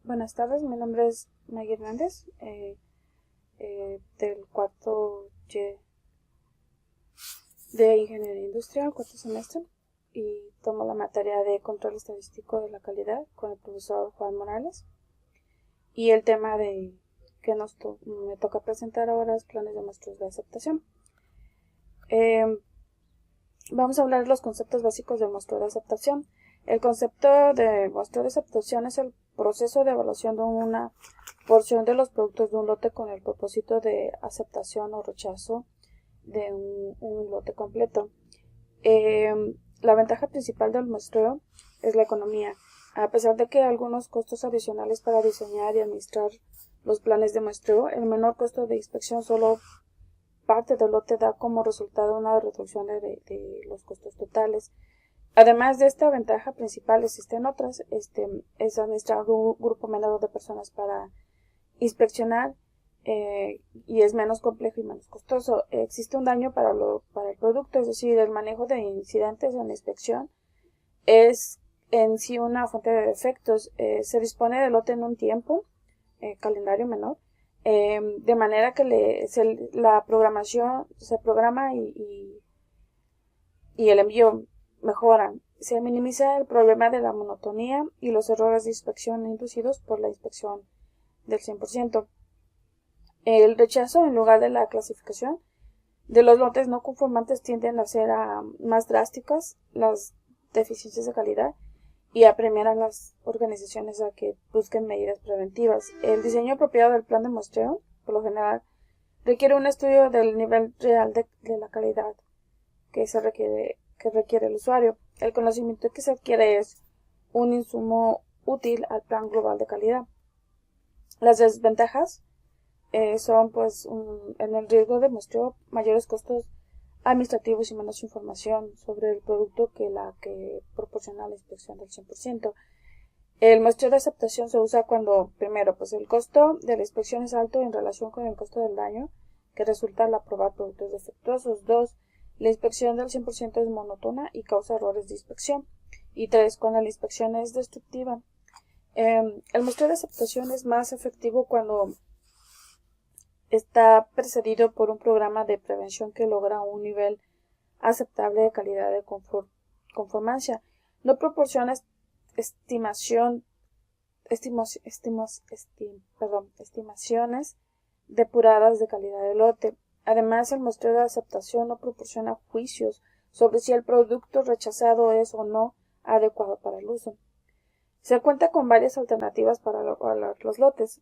Buenas tardes, mi nombre es Maggie Hernández, del cuarto Y de Ingeniería Industrial, cuarto semestre, y tomo la materia de Control Estadístico de la Calidad con el profesor Juan Morales. Y el tema que me toca presentar ahora es planes de muestras de aceptación. Vamos a hablar de los conceptos básicos del muestreo de aceptación. El concepto de muestreo de aceptación es el proceso de evaluación de una porción de los productos de un lote con el propósito de aceptación o rechazo de un lote completo. La ventaja principal del muestreo es la economía. A pesar de que hay algunos costos adicionales para diseñar y administrar los planes de muestreo, el menor costo de inspección solo parte del lote da como resultado una reducción de los costos totales. Además de esta ventaja principal, existen otras, es administrar un grupo menor de personas para inspeccionar y es menos complejo y menos costoso. Existe un daño para el producto, es decir, el manejo de incidentes en la inspección es en sí una fuente de defectos. Se dispone del lote en un tiempo, calendario menor, de manera que la programación se programa y el envío mejoran. Se minimiza el problema de la monotonía y los errores de inspección inducidos por la inspección del 100%. El rechazo en lugar de la clasificación de los lotes no conformantes tienden a ser más drásticas las deficiencias de calidad y a premiar a las organizaciones a que busquen medidas preventivas. El diseño apropiado del plan de muestreo, por lo general, requiere un estudio del nivel real de la calidad que requiere el usuario. El conocimiento que se adquiere es un insumo útil al plan global de calidad. Las desventajas son en el riesgo de muestreo mayores costos administrativos y menos información sobre el producto que la que proporciona la inspección del 100%. El muestreo de aceptación se usa cuando, primero, el costo de la inspección es alto en relación con el costo del daño que resulta al aprobar productos defectuosos. 2. La inspección del 100% es monótona y causa errores de inspección. Y 3. Cuando la inspección es destructiva. El muestreo de aceptación es más efectivo cuando está precedido por un programa de prevención que logra un nivel aceptable de calidad de conformancia. No proporciona estimaciones depuradas de calidad del lote. Además, el muestreo de aceptación no proporciona juicios sobre si el producto rechazado es o no adecuado para el uso. Se cuenta con varias alternativas para los lotes.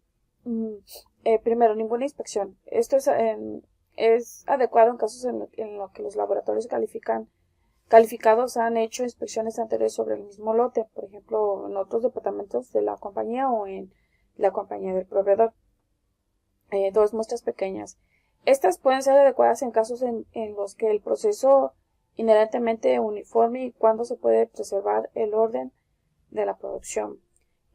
Primero, ninguna inspección. Esto es adecuado en casos en los que los laboratorios calificados han hecho inspecciones anteriores sobre el mismo lote, por ejemplo, en otros departamentos de la compañía o en la compañía del proveedor. 2. Muestras pequeñas. Estas pueden ser adecuadas en casos en los que el proceso inherentemente uniforme y cuando se puede preservar el orden de la producción.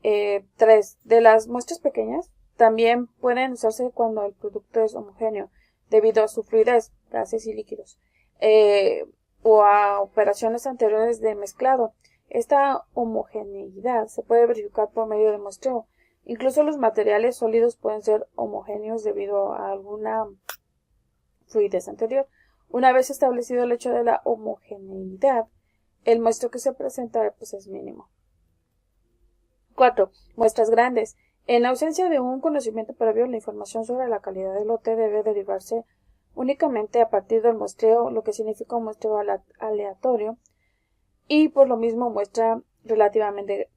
3. De las muestras pequeñas también pueden usarse cuando el producto es homogéneo debido a su fluidez, gases y líquidos, o a operaciones anteriores de mezclado. Esta homogeneidad se puede verificar por medio de muestreo. Incluso los materiales sólidos pueden ser homogéneos debido a alguna fluidez anterior. Una vez establecido el hecho de la homogeneidad, el muestreo que se presenta es mínimo. 4. Muestras grandes. En ausencia de un conocimiento previo, la información sobre la calidad del lote debe derivarse únicamente a partir del muestreo, lo que significa un muestreo aleatorio, y por lo mismo muestras relativamente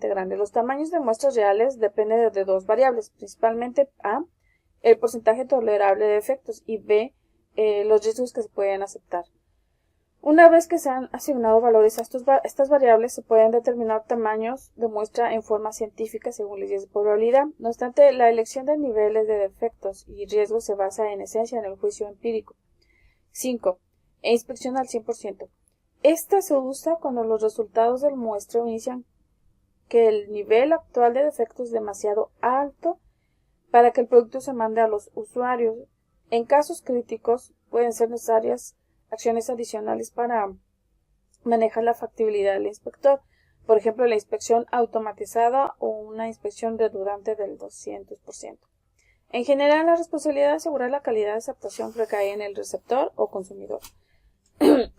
grandes. Los tamaños de muestras reales dependen de dos variables, principalmente a. El porcentaje tolerable de defectos y b. Los riesgos que se pueden aceptar. Una vez que se han asignado valores a estas variables, se pueden determinar tamaños de muestra en forma científica según leyes de probabilidad. No obstante, la elección de niveles de defectos y riesgos se basa en esencia en el juicio empírico. 5. Inspección al 100%. Esta se usa cuando los resultados del muestreo inician que el nivel actual de defectos es demasiado alto para que el producto se mande a los usuarios. En casos críticos pueden ser necesarias acciones adicionales para manejar la factibilidad del inspector. por ejemplo, la inspección automatizada o una inspección redundante del 200%. En general, la responsabilidad de asegurar la calidad de aceptación recae en el receptor o consumidor.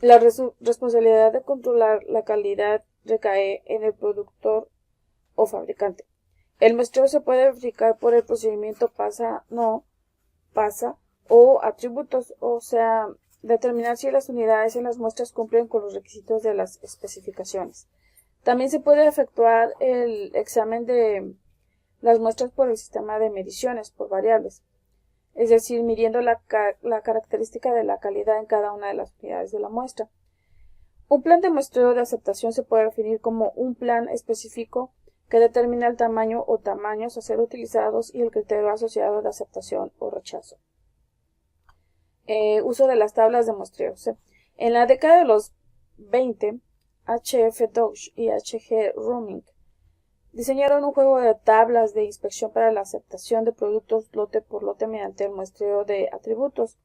La responsabilidad de controlar la calidad recae en el productor o fabricante. El muestreo se puede verificar por el procedimiento pasa, no, pasa o atributos, o sea, determinar si las unidades en las muestras cumplen con los requisitos de las especificaciones. También se puede efectuar el examen de las muestras por el sistema de mediciones por variables, es decir, midiendo la característica de la calidad en cada una de las unidades de la muestra. Un plan de muestreo de aceptación se puede definir como un plan específico que determina el tamaño o tamaños a ser utilizados y el criterio asociado de aceptación o rechazo. Uso de las tablas de muestreo. En la década de los 20, H.F. Dodge y H.G. Rumink diseñaron un juego de tablas de inspección para la aceptación de productos lote por lote mediante el muestreo de atributos.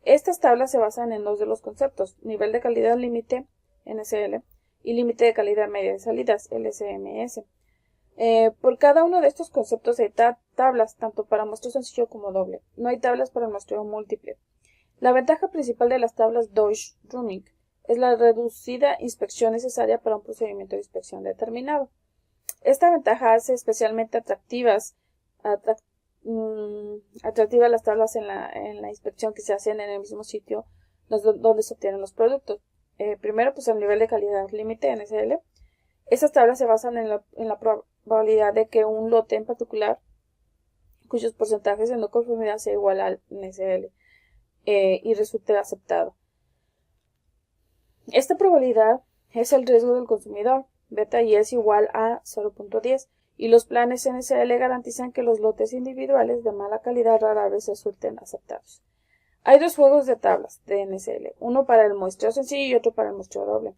Estas tablas se basan en dos de los conceptos: nivel de calidad límite, NCL, y límite de calidad media de salidas, LCMS. Por cada uno de estos conceptos hay tablas, tanto para muestreo sencillo como doble. No hay tablas para el muestreo múltiple. La ventaja principal de las tablas Dodge-Rumink es la reducida inspección necesaria para un procedimiento de inspección determinado. Esta ventaja hace especialmente atractivas las tablas en la inspección que se hacen en el mismo sitio donde se obtienen los productos. Primero, pues el nivel de calidad límite, NCL. Estas tablas se basan en la probabilidad de que un lote en particular, cuyos porcentajes de no conformidad sea igual al NCL, y resulte aceptado. Esta probabilidad es el riesgo del consumidor, beta, y es igual a 0.10, y los planes NCL garantizan que los lotes individuales de mala calidad rara vez resulten aceptados. Hay dos juegos de tablas de NCL, uno para el muestreo sencillo y otro para el muestreo doble.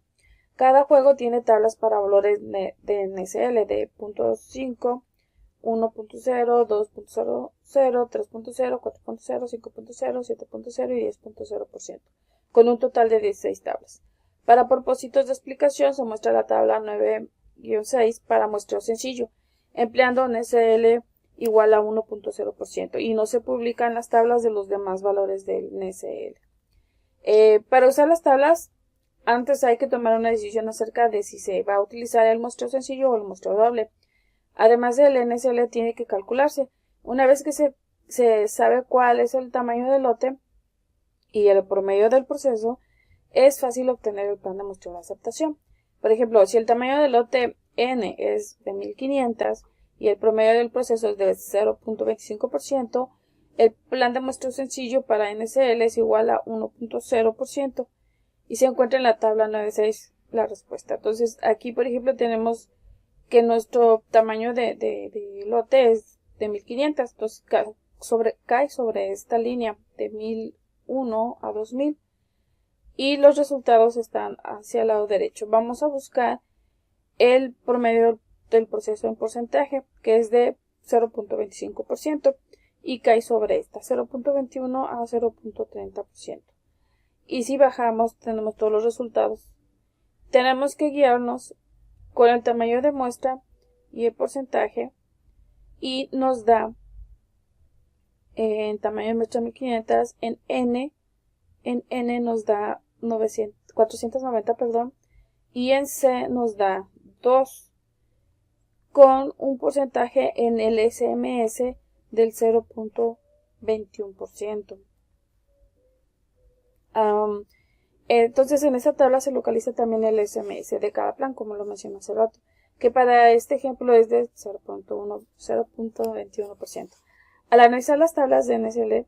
Cada juego tiene tablas para valores de NCL de 0.5, 1.0, 2.00, 3.0, 4.0, 5.0, 7.0 y 10.0%, con un total de 16 tablas. Para propósitos de explicación se muestra la tabla 9-6 para muestreo sencillo, empleando NCL igual a 1.0%, y no se publican las tablas de los demás valores del NCL. Para usar las tablas, antes hay que tomar una decisión acerca de si se va a utilizar el muestreo sencillo o el muestreo doble. Además del NCL tiene que calcularse. Una vez que se sabe cuál es el tamaño del lote y el promedio del proceso, es fácil obtener el plan de muestreo de aceptación. Por ejemplo, si el tamaño del lote N es de 1500 y el promedio del proceso es de 0.25%, el plan de muestreo sencillo para NCL es igual a 1.0%. Y se encuentra en la tabla 9.6 la respuesta. Entonces, aquí, por ejemplo, tenemos que nuestro tamaño de lote es de 1500. Entonces, cae sobre esta línea de 1001 a 2000. Y los resultados están hacia el lado derecho. Vamos a buscar el promedio del proceso en porcentaje, que es de 0.25%. Y cae sobre esta, 0.21 a 0.30%. Y si bajamos, tenemos todos los resultados. Tenemos que guiarnos con el tamaño de muestra y el porcentaje, y nos da en tamaño de muestra 1500, en N nos da 490, y en C nos da 2, con un porcentaje en el SMS del 0.21%. Entonces en esta tabla se localiza también el SMS de cada plan, como lo mencioné hace rato, que para este ejemplo es de 0.21%. Al analizar las tablas de NCL,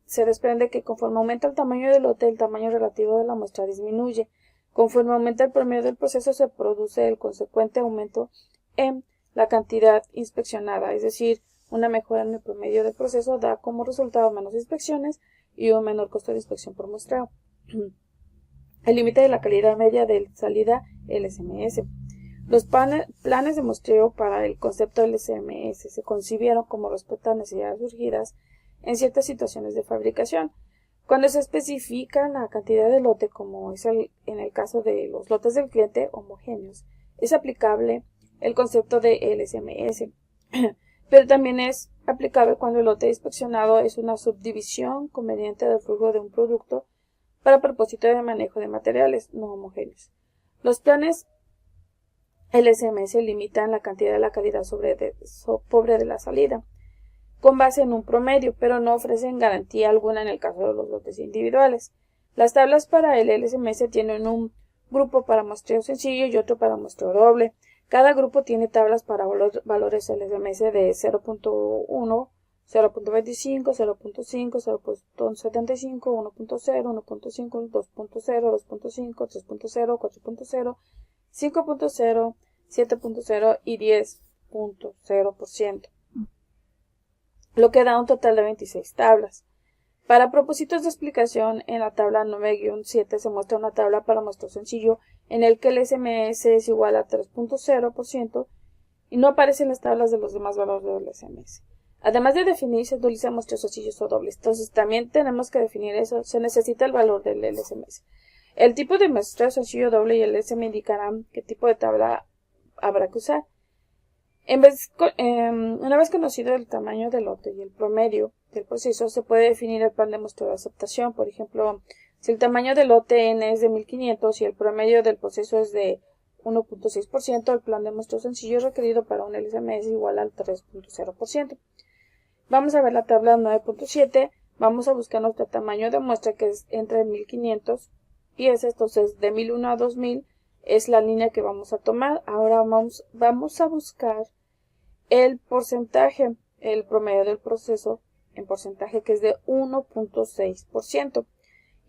se desprende que conforme aumenta el tamaño del lote, el tamaño relativo de la muestra disminuye. Conforme aumenta el promedio del proceso, se produce el consecuente aumento en la cantidad inspeccionada, es decir, una mejora en el promedio del proceso da como resultado menos inspecciones y un menor costo de inspección por muestreo. El límite de la calidad media de salida LCMS. Los planes de muestreo para el concepto LCMS se concibieron como respuesta a necesidades surgidas en ciertas situaciones de fabricación. Cuando se especifica la cantidad de lote, como es en el caso de los lotes del cliente homogéneos, es aplicable el concepto de LSMS, pero también es aplicable cuando el lote inspeccionado es una subdivisión conveniente del flujo de un producto para propósito de manejo de materiales no homogéneos. Los planes LSMS limitan la cantidad de la calidad pobre de la salida, con base en un promedio, pero no ofrecen garantía alguna en el caso de los lotes individuales. Las tablas para el LSMS tienen un grupo para muestreo sencillo y otro para muestreo doble. Cada grupo tiene tablas para valores LSMS de 0.1, 0.25, 0.5, 0.75, 1.0, 1.5, 2.0, 2.5, 3.0, 4.0, 5.0, 7.0 y 10.0%, lo que da un total de 26 tablas. Para propósitos de explicación, en la tabla 9-7 se muestra una tabla para muestreo sencillo en el que el SMS es igual a 3.0% y no aparecen las tablas de los demás valores del SMS. Además de definir, se utiliza muestreos sencillos o dobles. Entonces también tenemos que definir eso. Se necesita el valor del LSMS. El tipo de muestreo sencillo doble y el LSM indicarán qué tipo de tabla habrá que usar. Una vez conocido el tamaño del lote y el promedio del proceso, se puede definir el plan de muestreo de aceptación. Por ejemplo, si el tamaño del lote N es de 1500 y el promedio del proceso es de 1.6%, el plan de muestreo sencillo requerido para un LSM es igual al 3.0%. Vamos a ver la tabla 9.7. Vamos a buscar nuestro tamaño de muestra, que es entre 1500 y ese. Entonces, de 1001 a 2000 es la línea que vamos a tomar. Ahora vamos a buscar el porcentaje, el promedio del proceso en porcentaje, que es de 1.6%,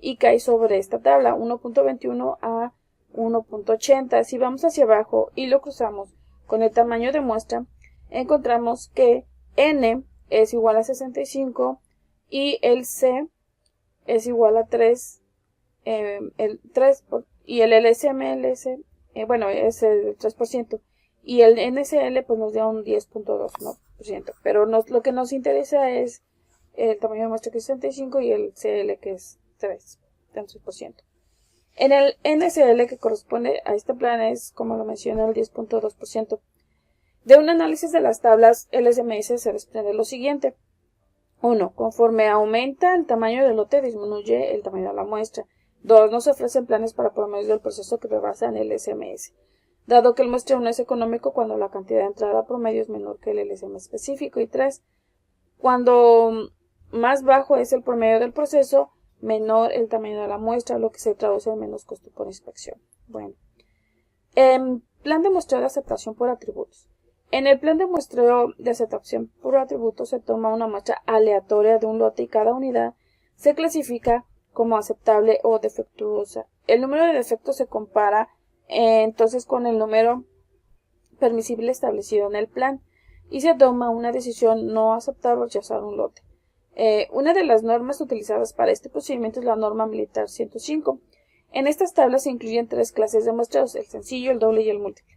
y cae sobre esta tabla, 1.21 a 1.80. Si vamos hacia abajo y lo cruzamos con el tamaño de muestra, encontramos que N es igual a 65 y el C es igual a 3, el 3 y el LSMLS, bueno, es el 3%, y el NCL pues nos da un 10.2%, pero lo que nos interesa es el tamaño de muestra, que es 65, y el CL, que es 3%. En el NCL, que corresponde a este plan, es, como lo mencioné, el 10.2%. De un análisis de las tablas LSMS se desprende lo siguiente. 1. Conforme aumenta el tamaño del lote, disminuye el tamaño de la muestra. 2. No se ofrecen planes para promedios del proceso que rebasan el LSMS, dado que el muestreo no es económico cuando la cantidad de entrada promedio es menor que el LSM específico. Y 3. Cuando más bajo es el promedio del proceso, menor el tamaño de la muestra, lo que se traduce en menos costo por inspección. Bueno, plan de muestreo de aceptación por atributos. En el plan de muestreo de aceptación por atributos se toma una muestra aleatoria de un lote y cada unidad se clasifica como aceptable o defectuosa. El número de defectos se compara entonces con el número permisible establecido en el plan y se toma una decisión no aceptar o rechazar un lote. Una de las normas utilizadas para este procedimiento es la norma militar 105. En estas tablas se incluyen 3 clases de muestreos: el sencillo, el doble y el múltiple.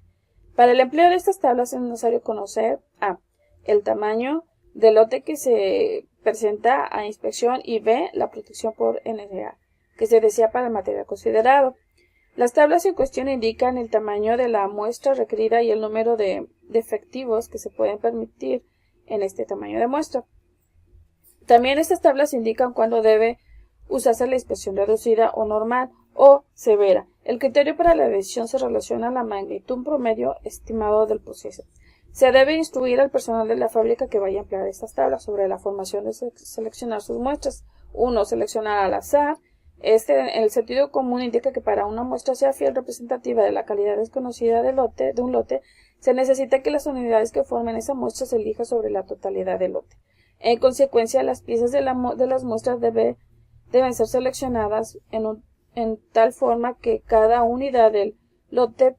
Para el empleo de estas tablas es necesario conocer a. El tamaño del lote que se presenta a inspección, y b. La protección por NSA que se desea para el material considerado. Las tablas en cuestión indican el tamaño de la muestra requerida y el número de defectivos que se pueden permitir en este tamaño de muestra. También estas tablas indican cuándo debe usarse la inspección reducida o normal o severa. El criterio para la decisión se relaciona a la magnitud promedio estimado del proceso. Se debe instruir al personal de la fábrica que vaya a emplear estas tablas sobre la formación de seleccionar sus muestras. 1. Seleccionar al azar. En el sentido común indica que para una muestra sea fiel representativa de la calidad desconocida de un lote, se necesita que las unidades que formen esa muestra se elijan sobre la totalidad del lote. En consecuencia, las piezas de las muestras deben ser seleccionadas en tal forma que cada unidad del lote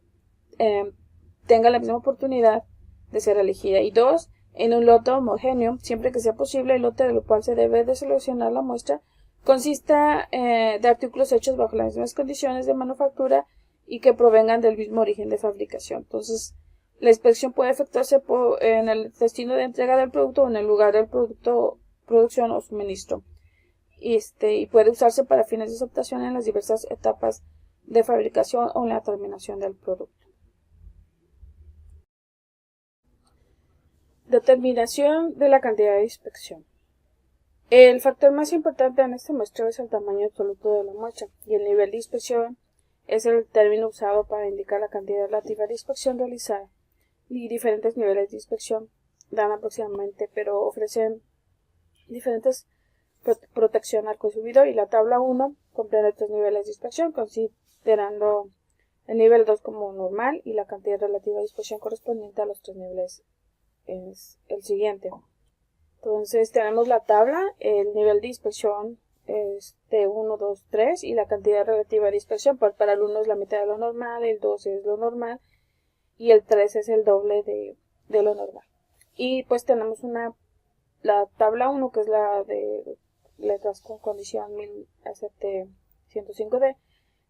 tenga la misma oportunidad de ser elegida. Y 2. En un lote homogéneo, siempre que sea posible, el lote del cual se debe de seleccionar la muestra consista de artículos hechos bajo las mismas condiciones de manufactura y que provengan del mismo origen de fabricación. Entonces, la inspección puede efectuarse en el destino de entrega del producto o en el lugar del producción o suministro. Y puede usarse para fines de aceptación en las diversas etapas de fabricación o en la terminación del producto. Determinación de la cantidad de inspección. El factor más importante en este muestreo es el tamaño absoluto de la muestra, y el nivel de inspección es el término usado para indicar la cantidad relativa de inspección realizada. Y diferentes niveles de inspección dan aproximadamente, pero ofrecen diferentes protección al consumidor, y la tabla 1 comprende 3 niveles de inspección, considerando el nivel 2 como normal, y la cantidad relativa de inspección correspondiente a los 3 niveles es el siguiente. Entonces tenemos la tabla, el nivel de inspección es de 1, 2, 3 y la cantidad relativa de inspección, pues para el 1 es la mitad de lo normal, el 2 es lo normal y el 3 es el doble de lo normal. Y pues tenemos la tabla 1, que es la de letras con condición 1000-105D.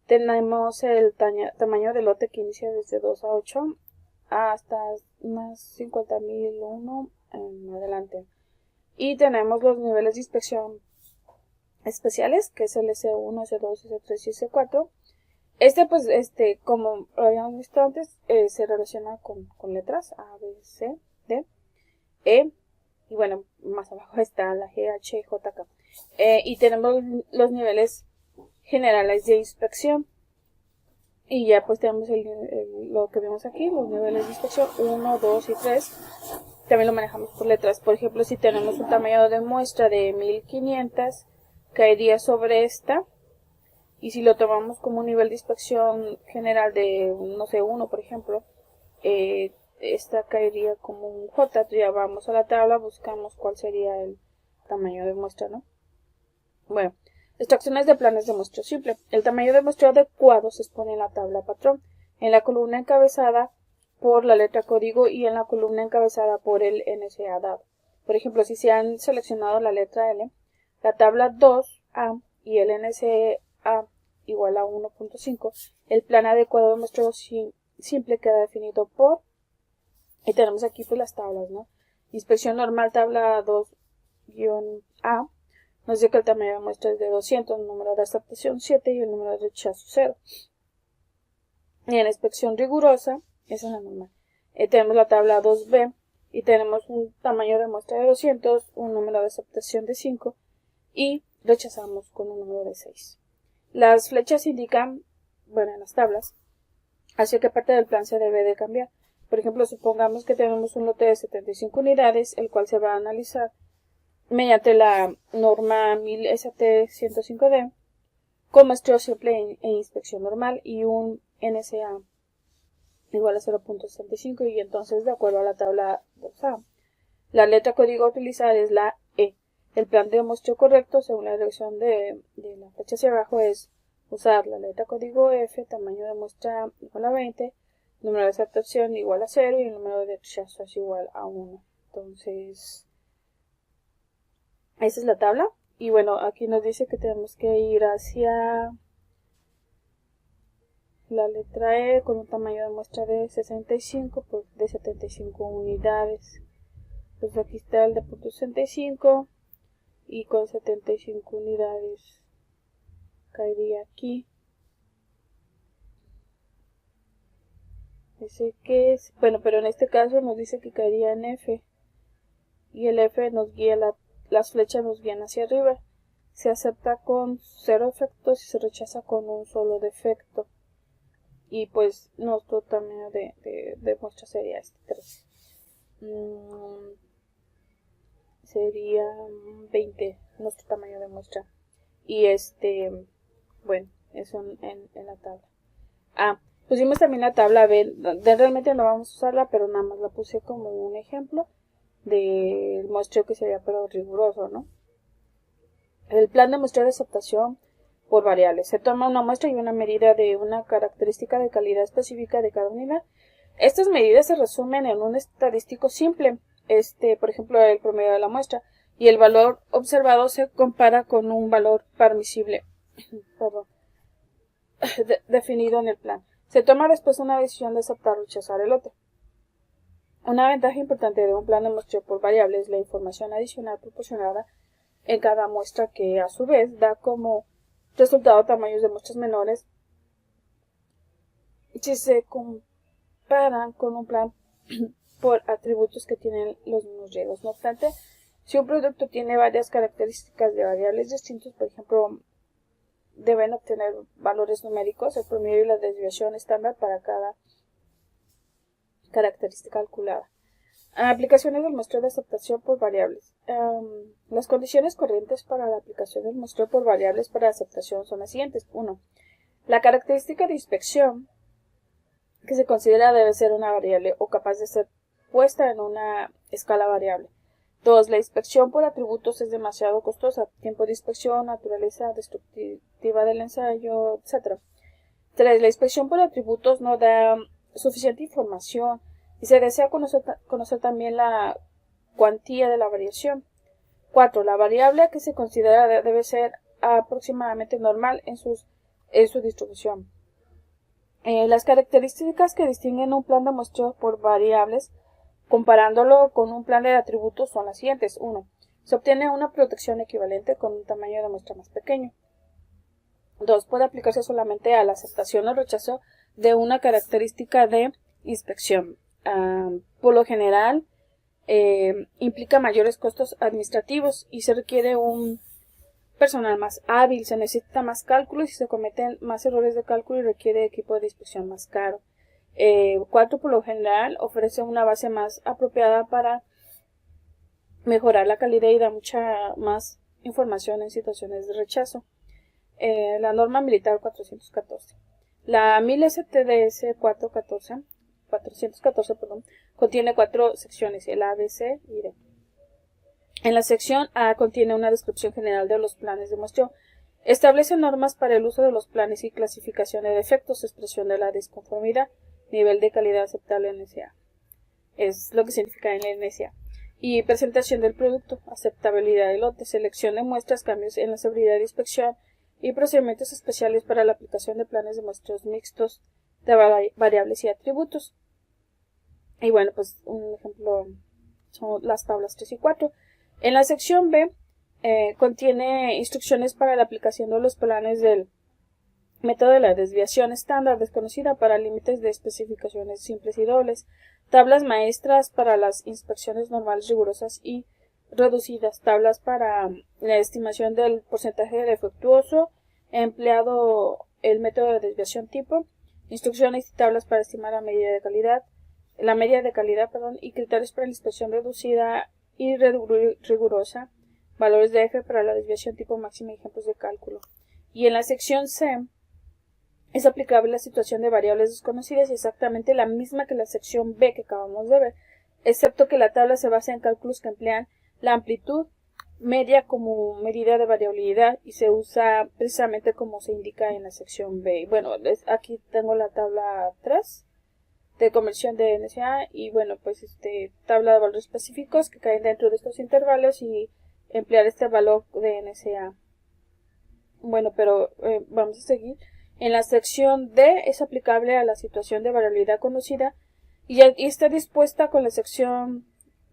Tenemos el tamaño del lote que inicia desde 2 a 8 hasta unas 50.001 en adelante. Y tenemos los niveles de inspección especiales, que es el S1, S2, S3 y S4. Como lo habíamos visto antes, se relaciona con letras A, B, C, D, E, y bueno, más abajo está la G, H, J, K. Y tenemos los niveles generales de inspección. Y ya pues tenemos lo que vemos aquí, los niveles de inspección 1, 2 y 3. También lo manejamos por letras. Por ejemplo, si tenemos un tamaño de muestra de 1500, caería sobre esta. Y si lo tomamos como un nivel de inspección general de, no sé, 1, por ejemplo, esta caería como un J. Ya vamos a la tabla, buscamos cuál sería el tamaño de muestra, ¿no? Bueno, extracciones de planes de muestreo simple. El tamaño de muestreo adecuado se expone en la tabla patrón, en la columna encabezada por la letra código y en la columna encabezada por el NSA dado. Por ejemplo, si se han seleccionado la letra L, la tabla 2A y el NSA igual a 1.5, el plan adecuado de muestreo simple queda definido por, y tenemos aquí pues las tablas, ¿no? Inspección normal, tabla 2-A, nos dice que el tamaño de muestra es de 200, el número de aceptación 7 y el número de rechazo 0. Y en la inspección rigurosa, esa es la normal, tenemos la tabla 2B y tenemos un tamaño de muestra de 200, un número de aceptación de 5 y rechazamos con un número de 6. Las flechas indican, bueno, en las tablas, hacia qué parte del plan se debe de cambiar. Por ejemplo, supongamos que tenemos un lote de 75 unidades, el cual se va a analizar mediante la norma 1000-ST-105D con muestreo simple e inspección normal y un NSA igual a 0.65, y entonces de acuerdo a la tabla 2A, la letra código a utilizar es la E. El plan de muestreo correcto según la dirección de la flecha hacia abajo es usar la letra código F, tamaño de muestra igual a 20, número de aceptación igual a 0 y el número de rechazo es igual a 1. Entonces, esa es la tabla. Y bueno, aquí nos dice que tenemos que ir hacia la letra E con un tamaño de muestra de 65 de 75 unidades. Pues aquí está el de punto 65 y con 75 unidades caería aquí. Dice que es, bueno, pero en este caso nos dice que caería en F y el F nos guía, las flechas nos guían hacia arriba. Se acepta con 0 efectos y se rechaza con un solo defecto. Y pues nuestro tamaño de muestra sería este 3. Sería 20 nuestro tamaño de muestra. Y bueno, eso en la tabla. Pusimos también la tabla B. Realmente no vamos a usarla, pero nada más la puse como un ejemplo del muestreo que sería pero riguroso, ¿no? El plan de muestreo de aceptación por variables. Se toma una muestra y una medida de una característica de calidad específica de cada unidad. Estas medidas se resumen en un estadístico simple, por ejemplo, el promedio de la muestra, y el valor observado se compara con un valor permisible definido en el plan. Se toma después una decisión de aceptar o rechazar el lote. Una ventaja importante de un plan de muestreo por variables es la información adicional proporcionada en cada muestra, que a su vez da como resultado tamaños de muestras menores si se comparan con un plan por atributos que tienen los mismos riesgos. No obstante, si un producto tiene varias características de variables distintos, por ejemplo, deben obtener valores numéricos, el promedio y la desviación estándar para cada característica calculada. Aplicaciones del muestreo de aceptación por variables. Las condiciones corrientes para la aplicación del muestreo por variables para aceptación son las siguientes. 1. La característica de inspección que se considera debe ser una variable o capaz de ser puesta en una escala variable. 2. La inspección por atributos es demasiado costosa. Tiempo de inspección, naturaleza destructiva del ensayo, etc. 3. La inspección por atributos no da suficiente información y se desea conocer también la cuantía de la variación. 4. La variable que se considera debe ser aproximadamente normal en su distribución. Las características que distinguen un plan de muestreo por variables comparándolo con un plan de atributos son las siguientes. 1. Se obtiene una protección equivalente con un tamaño de muestra más pequeño. 2. Puede aplicarse solamente a la aceptación o rechazo de una característica de inspección. Por lo general, implica mayores costos administrativos y se requiere un personal más hábil, se necesita más cálculo y se cometen más errores de cálculo y requiere equipo de inspección más caro. 4. Por lo general ofrece una base más apropiada para mejorar la calidad y da mucha más información en situaciones de rechazo. La norma militar 414. La 1000 STDS 414, contiene 4 secciones, el A, B, C y D. En la sección A contiene una descripción general de los planes de muestreo. Establece normas para el uso de los planes y clasificación de defectos, expresión de la disconformidad, nivel de calidad aceptable en NSA. Es lo que significa en la NSA. Y presentación del producto, aceptabilidad de lote, selección de muestras, cambios en la seguridad de inspección y procedimientos especiales para la aplicación de planes de muestreos mixtos de variables y atributos. Y bueno, pues un ejemplo son las tablas 3 y 4. En la sección B contiene instrucciones para la aplicación de los planes del método de la desviación estándar desconocida para límites de especificaciones simples y dobles, tablas maestras para las inspecciones normales rigurosas y reducidas, tablas para la estimación del porcentaje defectuoso, empleado el método de desviación tipo, instrucciones y tablas para estimar la media de calidad y criterios para la inspección reducida y rigurosa, valores de F para la desviación tipo máxima y ejemplos de cálculo. Y en la sección C es aplicable la situación de variables desconocidas y exactamente la misma que la sección B que acabamos de ver, excepto que la tabla se basa en cálculos que emplean la amplitud media como medida de variabilidad y se usa precisamente como se indica en la sección B. Bueno, aquí tengo la tabla 3 de conversión de NSA y bueno, pues tabla de valores específicos que caen dentro de estos intervalos y emplear este valor de NSA. Bueno, pero vamos a seguir. En la sección D es aplicable a la situación de variabilidad conocida y está dispuesta con la sección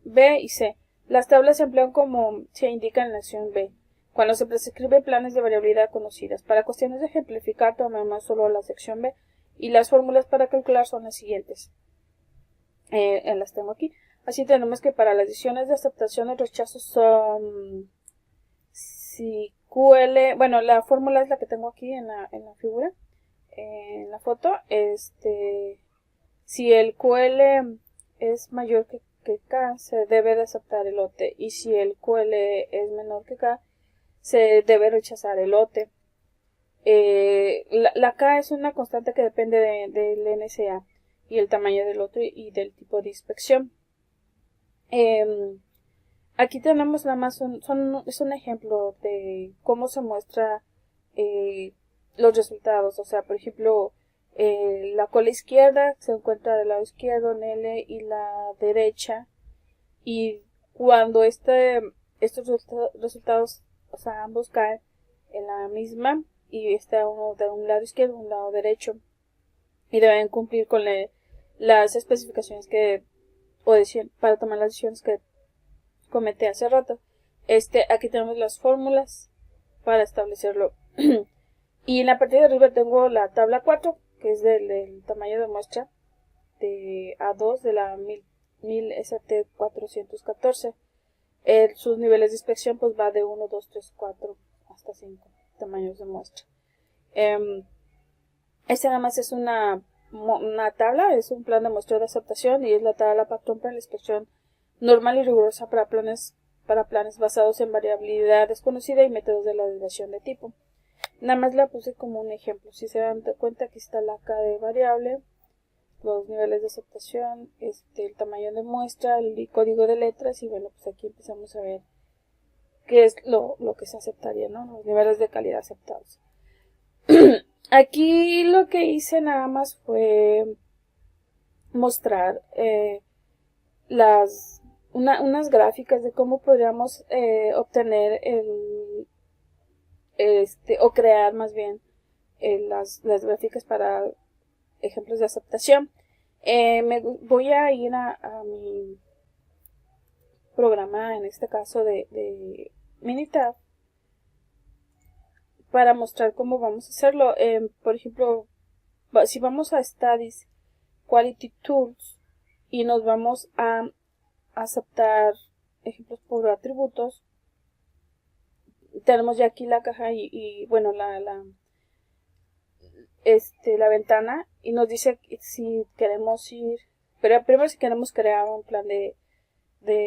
B y C. Las tablas se emplean como se indica en la sección B, cuando se prescribe planes de variabilidad conocidas. Para cuestiones de ejemplificar, tomemos solo la sección B y las fórmulas para calcular son las siguientes. Las tengo aquí. Así tenemos que para las decisiones de aceptación o rechazo son si QL, bueno, la fórmula es la que tengo aquí en la figura, en la foto. Si el QL es mayor que K, se debe de aceptar el lote, y si el QL es menor que K, se debe rechazar el lote. La K es una constante que depende del NSA y el tamaño del lote y del tipo de inspección. Aquí tenemos nada más es un ejemplo de cómo se muestra los resultados. O sea, por ejemplo, la cola izquierda se encuentra del lado izquierdo en L y la derecha. Y cuando estos resultados, o sea, ambos caen en la misma y está uno de un lado izquierdo y un lado derecho. Y deben cumplir con las especificaciones para tomar las decisiones que comenté hace rato. Aquí tenemos las fórmulas para establecerlo. Y en la parte de arriba tengo la tabla 4, que es del tamaño de muestra de A2 de la 1000 ST414. Sus niveles de inspección pues va de 1, 2, 3, 4 hasta 5 tamaños de muestra. Este nada más es una tabla, es un plan de muestreo de aceptación y es la tabla patrón para la inspección normal y rigurosa para planes basados en variabilidad desconocida y métodos de la derivación de tipo. Nada más la puse como un ejemplo. Si se dan cuenta, aquí está la K de variable, los niveles de aceptación, el tamaño de muestra, el código de letras y bueno, pues aquí empezamos a ver qué es lo que se aceptaría, ¿no? Los niveles de calidad aceptados. Aquí lo que hice nada más fue mostrar unas gráficas de cómo podríamos obtener o crear más bien las gráficas para ejemplos de aceptación. Voy a ir a mi programa, en este caso de Minitab, para mostrar cómo vamos a hacerlo. Por ejemplo, si vamos a Studies, Quality Tools y nos vamos a aceptar ejemplos por atributos, tenemos ya aquí la caja y bueno, la ventana y nos dice si queremos ir, pero primero si queremos crear un plan de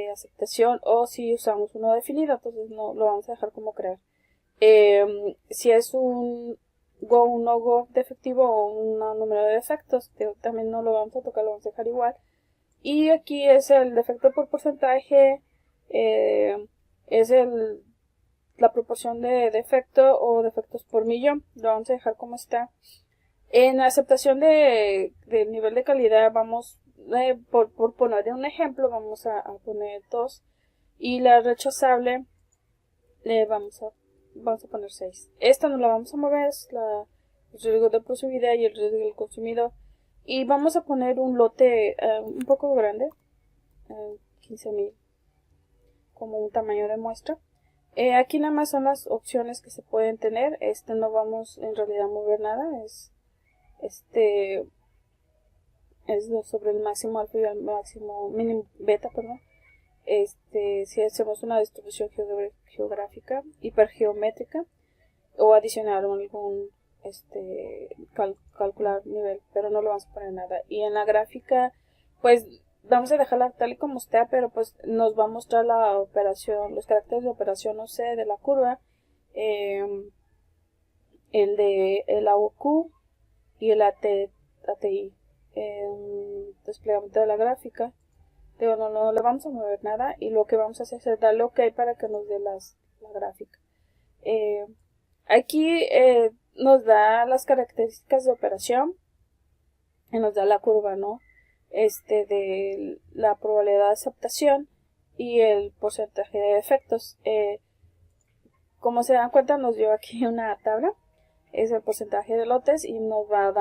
aceptación o si usamos uno definido, entonces no lo vamos a dejar como crear. Si es un Go, un no Go defectivo o un número de defectos, también no lo vamos a tocar, lo vamos a dejar igual. Y aquí es el defecto por porcentaje, es la proporción de defecto o defectos por millón, lo vamos a dejar como está. En la aceptación del nivel de calidad vamos, por poner un ejemplo, vamos a poner 2 y la rechazable vamos a poner 6. Esta no la vamos a mover, es el riesgo de productividad y el riesgo del consumidor. Y vamos a poner un lote un poco grande, 15.000, como un tamaño de muestra. Aquí nada más son las opciones que se pueden tener. No vamos en realidad a mover nada, es sobre el máximo alfa y el máximo mínimo beta, perdón. Si hacemos una distribución geográfica, hipergeométrica o adicionar algún calcular nivel, pero no lo vamos a poner nada. Y en la gráfica pues vamos a dejarla tal y como está, pero pues nos va a mostrar la operación, los caracteres de operación OC de la curva, el AOQ y el ATI, desplegamiento de la gráfica. No le vamos a mover nada y lo que vamos a hacer es darle OK para que nos dé la gráfica. Aquí nos da las características de operación y nos da la curva, ¿no? De la probabilidad de aceptación y el porcentaje de defectos. Como se dan cuenta, nos dio aquí una tabla, es el porcentaje de lotes y nos va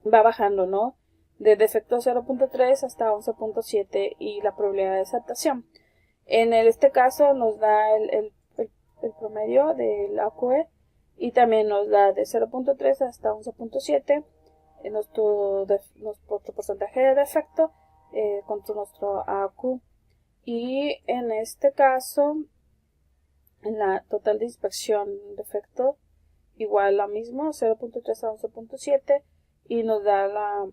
bajando, ¿no? De defecto 0.3 hasta 11.7 y la probabilidad de aceptación. En este caso nos da el promedio del AQE y también nos da de 0.3 hasta 11.7 nuestro porcentaje de defecto contra nuestro AQ. Y en este caso, en la total de inspección defecto, igual lo mismo, 0.3 a 11.7 y nos da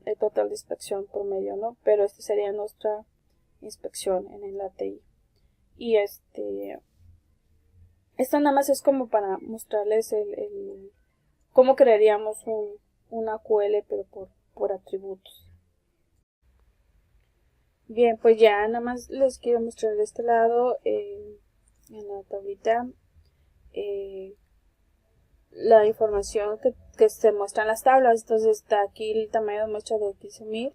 el total de inspección promedio, ¿no? Pero esta sería nuestra inspección en el ATI. Y esto nada más es como para mostrarles cómo crearíamos un AQL, pero por atributos. Bien, pues ya nada más les quiero mostrar de este lado, en la tablita, la información que se muestra en las tablas. Entonces está aquí el tamaño de muestra de 15.000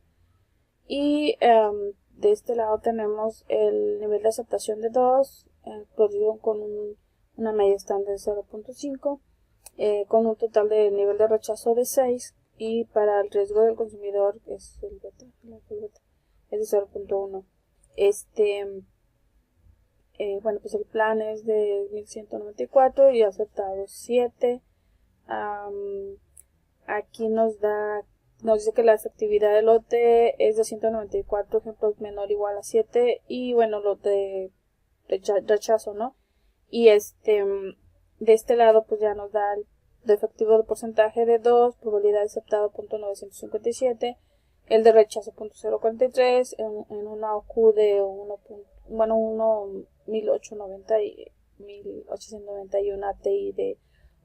y de este lado tenemos el nivel de aceptación de 2, producido con una media estándar de 0.5, con un total de nivel de rechazo de 6 y para el riesgo del consumidor es el beta, es de 0.1. Bueno, pues el plan es de 1194 y aceptados 7. Aquí nos da nos dice que la efectividad del lote es de 194 ejemplos menor o igual a 7 y bueno, lote rechazo, ¿no? Y de este lado pues ya nos da el de efectivo de porcentaje de 2, probabilidad de aceptado .957, el de rechazo .043, en una OQ de 1890 y 1891 ATI de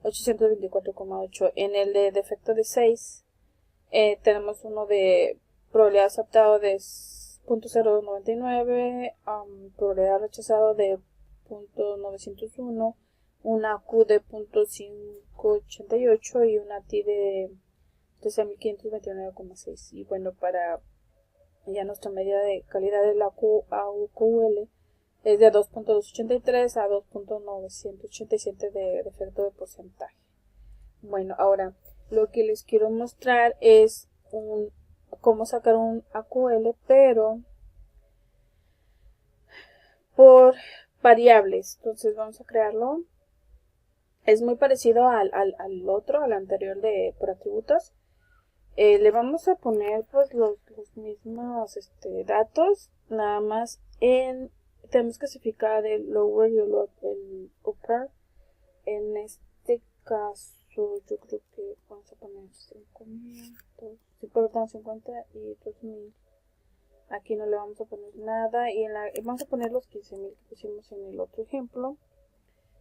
824,8. En el de defecto de 6 tenemos uno de probabilidad aceptado de .099, probabilidad rechazado de .901, una Q de .588 y una T de 13.529,6. Y bueno, para ya nuestra medida de calidad de la AUQL es de 2.283 a 2.987 de defecto de porcentaje. Bueno, ahora lo que les quiero mostrar es cómo sacar un AQL, pero por variables. Entonces vamos a crearlo. Es muy parecido al otro, al anterior por atributos. Le vamos a poner pues los mismos datos, nada más tenemos que especificar el lower y el upper. En este caso yo creo que vamos a poner 5.000, 50 y 2.000. Aquí no le vamos a poner nada y vamos a poner los 15.000 que pusimos en el otro ejemplo.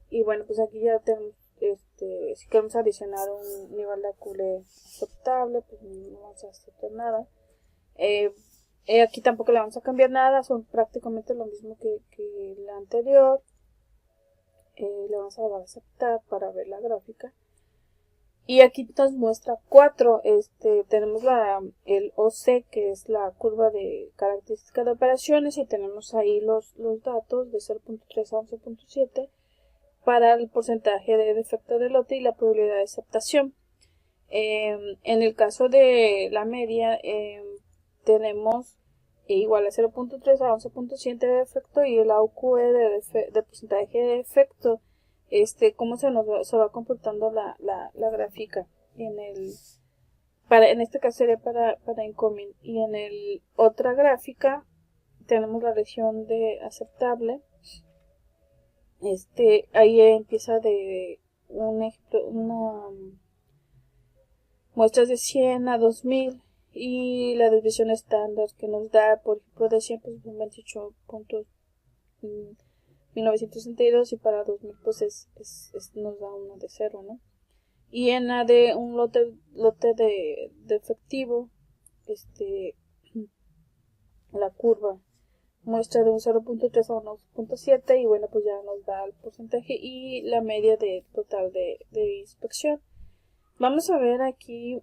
Y bueno, pues aquí ya tenemos, si queremos adicionar un nivel de AQL aceptable, pues no vamos a aceptar nada. Aquí tampoco le vamos a cambiar nada, son prácticamente lo mismo que la anterior. Le vamos a dar a aceptar para ver la gráfica. Y aquí nos muestra 4. Tenemos el OC, que es la curva de características de operaciones, y tenemos ahí los datos de 0.3 a 11.7 para el porcentaje de defecto de lote y la probabilidad de aceptación. En el caso de la media, tenemos igual a 0.3 a 11.7 de defecto y el AUQ de porcentaje de defecto. Cómo se va comportando la gráfica en este caso sería para incoming, y en otra gráfica tenemos la región de aceptable. Ahí empieza de un ejemplo, muestras de 100 a 2000 y la desviación estándar que nos da, por ejemplo, de 100 pues son 28.1962 y para 2000 pues nos da uno de 0, ¿no? Y en la de un lote de efectivo, la curva muestra de un 0.3 a 1.7 y bueno, pues ya nos da el porcentaje y la media de total de inspección. Vamos a ver aquí,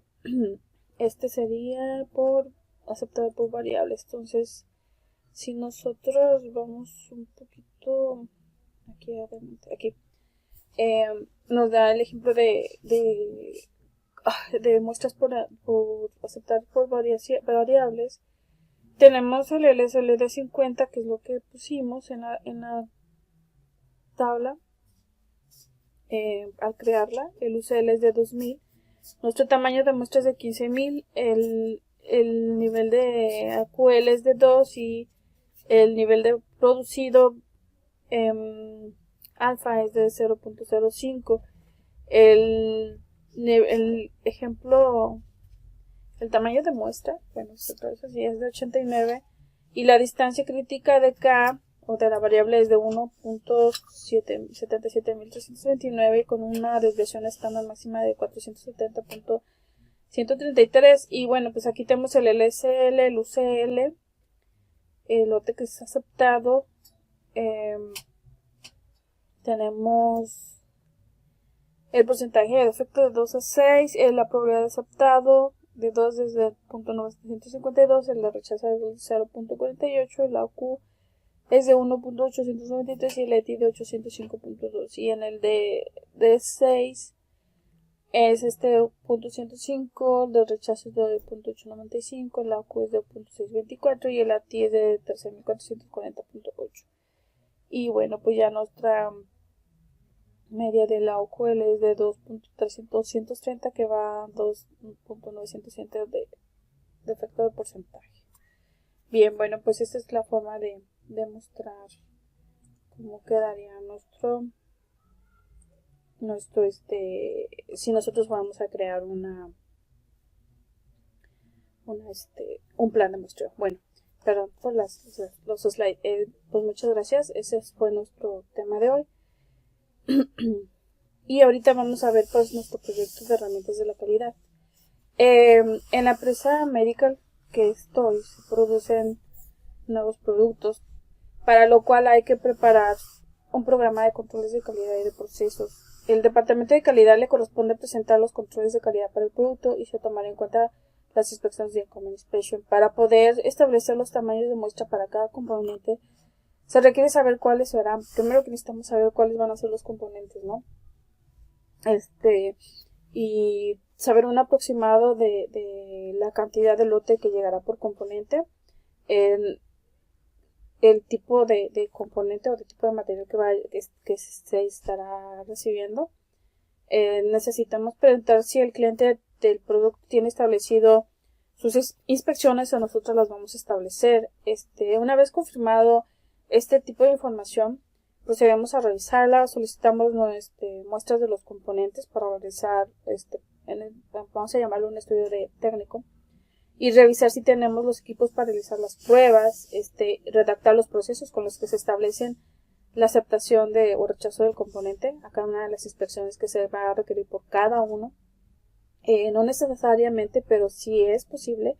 sería aceptado por variables. Entonces, si nosotros vamos un poquito aquí, nos da el ejemplo de muestras por aceptar por variables. Tenemos el LSL de 50, que es lo que pusimos en la tabla al crearla. El UCL es de 2000. Nuestro tamaño de muestra es de 15.000. El nivel de AQL es de 2 y el nivel de producido alfa es de 0.05. El ejemplo, el tamaño de muestra, bueno, eso sí es de 89 y la distancia crítica de K o de la variable es de 1.77329 con una desviación estándar máxima de 470.133. Y bueno, pues aquí tenemos el LSL, el UCL, el lote que es aceptado. Tenemos el porcentaje de defecto de 2 a 6, la probabilidad de aceptado de 2 desde el .952, el de rechazo de 0.48, el AQ es de 1.893 y el ETI de 805.2. Y en el de 6 es .105, el de rechazo es de .895, el AQ es de .624 y el ATI es de 13.440.8. Y bueno, pues ya nuestra media de la OQL es de 2.230 que va a 2.907 defecto de porcentaje. Bien, bueno, pues esta es la forma de demostrar cómo quedaría si nosotros vamos a crear un plan de muestreo. Bueno, perdón por los slides. Pues muchas gracias. Ese fue nuestro tema de hoy. Y ahorita vamos a ver pues nuestro proyecto de herramientas de la calidad. En la empresa Medical que estoy, se producen nuevos productos, para lo cual hay que preparar un programa de controles de calidad y de procesos. El departamento de calidad le corresponde presentar los controles de calidad para el producto y se tomará en cuenta las inspecciones de Common Inspection. Para poder establecer los tamaños de muestra para cada componente, se requiere saber cuáles serán. Primero que necesitamos saber cuáles van a ser los componentes, ¿no? Y saber un aproximado de la cantidad de lote que llegará por componente, el tipo de componente o de tipo de material que se estará recibiendo. Necesitamos preguntar si el cliente del producto tiene establecido sus inspecciones o nosotros las vamos a establecer. Una vez confirmado este tipo de información, procedemos a revisarla, solicitamos muestras de los componentes para realizar, vamos a llamarlo un estudio técnico, y revisar si tenemos los equipos para realizar las pruebas, redactar los procesos con los que se establecen la aceptación o rechazo del componente a cada una de las inspecciones que se va a requerir por cada uno. No necesariamente, pero si es posible,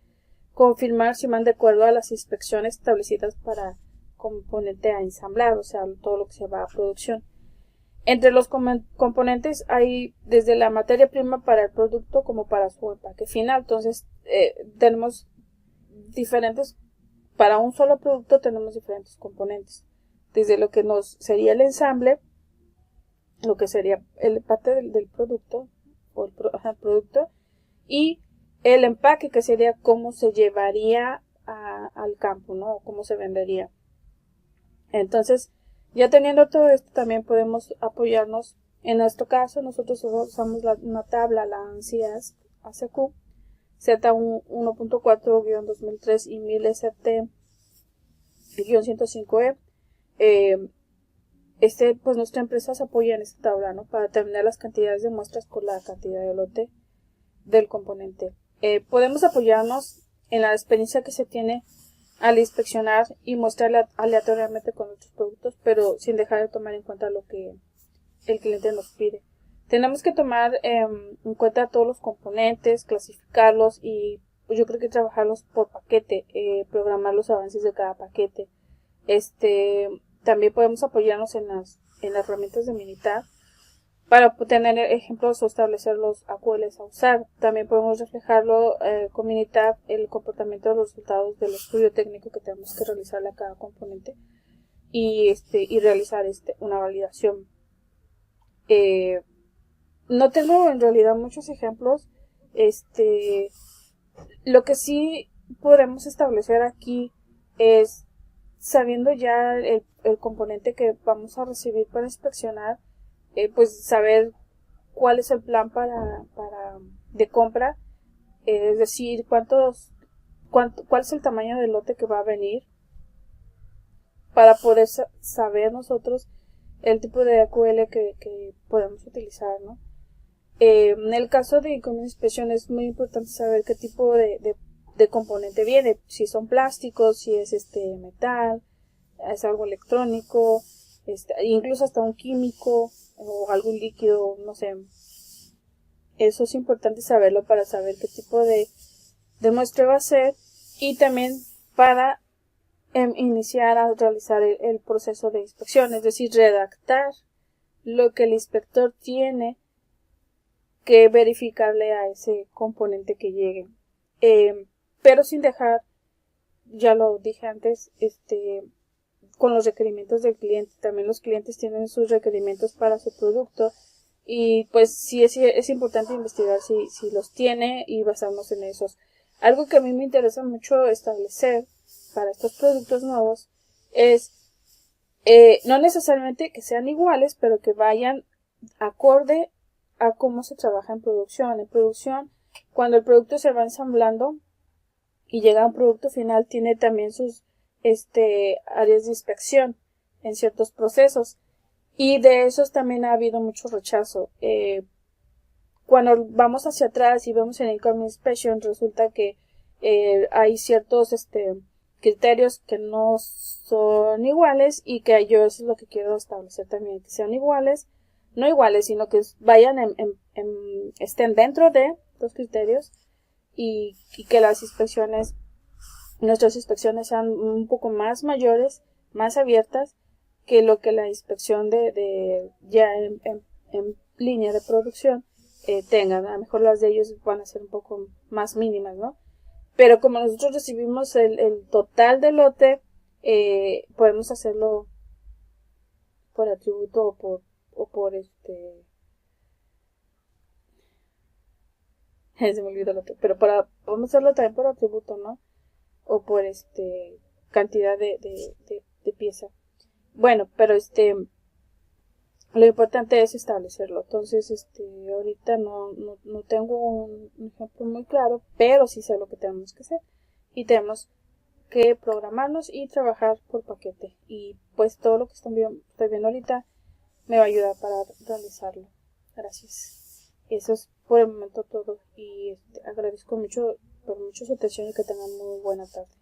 confirmar si van de acuerdo a las inspecciones establecidas para componente a ensamblar, o sea, todo lo que se va a producción. Entre los componentes hay desde la materia prima para el producto como para su empaque final. Entonces, tenemos diferentes, para un solo producto tenemos diferentes componentes. Desde lo que sería el ensamble, lo que sería el parte del producto, o el producto, y el empaque, que sería cómo se llevaría al campo, ¿no? O cómo se vendería. Entonces, ya teniendo todo esto, también podemos apoyarnos. En nuestro caso, nosotros usamos una tabla, la ANSI ACQ Z1.4-2003 y 1000ST-105E. Pues nuestra empresa se apoya en esta tabla, ¿no? Para determinar las cantidades de muestras por la cantidad de lote del componente. Podemos apoyarnos en la experiencia que se tiene al inspeccionar y mostrar aleatoriamente con otros productos, pero sin dejar de tomar en cuenta lo que el cliente nos pide. Tenemos que tomar en cuenta todos los componentes, clasificarlos y pues, yo creo que trabajarlos por paquete, programar los avances de cada paquete. También podemos apoyarnos en las herramientas de Minitab para tener ejemplos o establecer los AQLs a usar. También podemos reflejarlo con Minitab, el comportamiento de los resultados del estudio técnico que tenemos que realizarle a cada componente y realizar una validación. No tengo en realidad muchos ejemplos. Lo que sí podemos establecer aquí es, sabiendo ya el componente que vamos a recibir para inspeccionar, pues saber cuál es el plan de compra, es decir, cuál es el tamaño del lote que va a venir, para poder saber nosotros el tipo de AQL que podemos utilizar, ¿no? En el caso de Common Inspection es muy importante saber qué tipo de componente viene, si son plásticos, si es metal, es algo electrónico, incluso hasta un químico o algún líquido, no sé. Eso es importante saberlo para saber qué tipo de muestra va a ser y también para iniciar a realizar el proceso de inspección, es decir, redactar lo que el inspector tiene que verificarle a ese componente que llegue, pero sin dejar, ya lo dije antes, con los requerimientos del cliente. También los clientes tienen sus requerimientos para su producto y pues sí es importante investigar si los tiene y basarnos en esos. Algo que a mí me interesa mucho establecer para estos productos nuevos es no necesariamente que sean iguales, pero que vayan acorde a cómo se trabaja en producción. En producción, cuando el producto se va ensamblando, y llega a un producto final, tiene también sus áreas de inspección en ciertos procesos. Y de esos también ha habido mucho rechazo. Cuando vamos hacia atrás y vemos en Income Inspection, resulta que hay ciertos criterios que no son iguales y que yo eso es lo que quiero establecer también, que sean iguales, no iguales, sino que vayan estén dentro de los criterios y que nuestras inspecciones sean un poco más mayores, más abiertas que lo que la inspección de ya en línea de producción tengan. A lo mejor las de ellos van a ser un poco más mínimas, ¿no? Pero como nosotros recibimos el total del lote, podemos hacerlo por atributo o por se me olvidó el otro, pero podemos hacerlo también por atributo, ¿no? O por cantidad de pieza. Bueno, pero lo importante es establecerlo. Entonces, ahorita no tengo un ejemplo muy claro, pero sí sé lo que tenemos que hacer. Y tenemos que programarnos y trabajar por paquete. Y pues todo lo que estoy viendo ahorita me va a ayudar para realizarlo. Gracias. Eso es por el momento todo. Y agradezco mucho por su atención y que tengan muy buena tarde.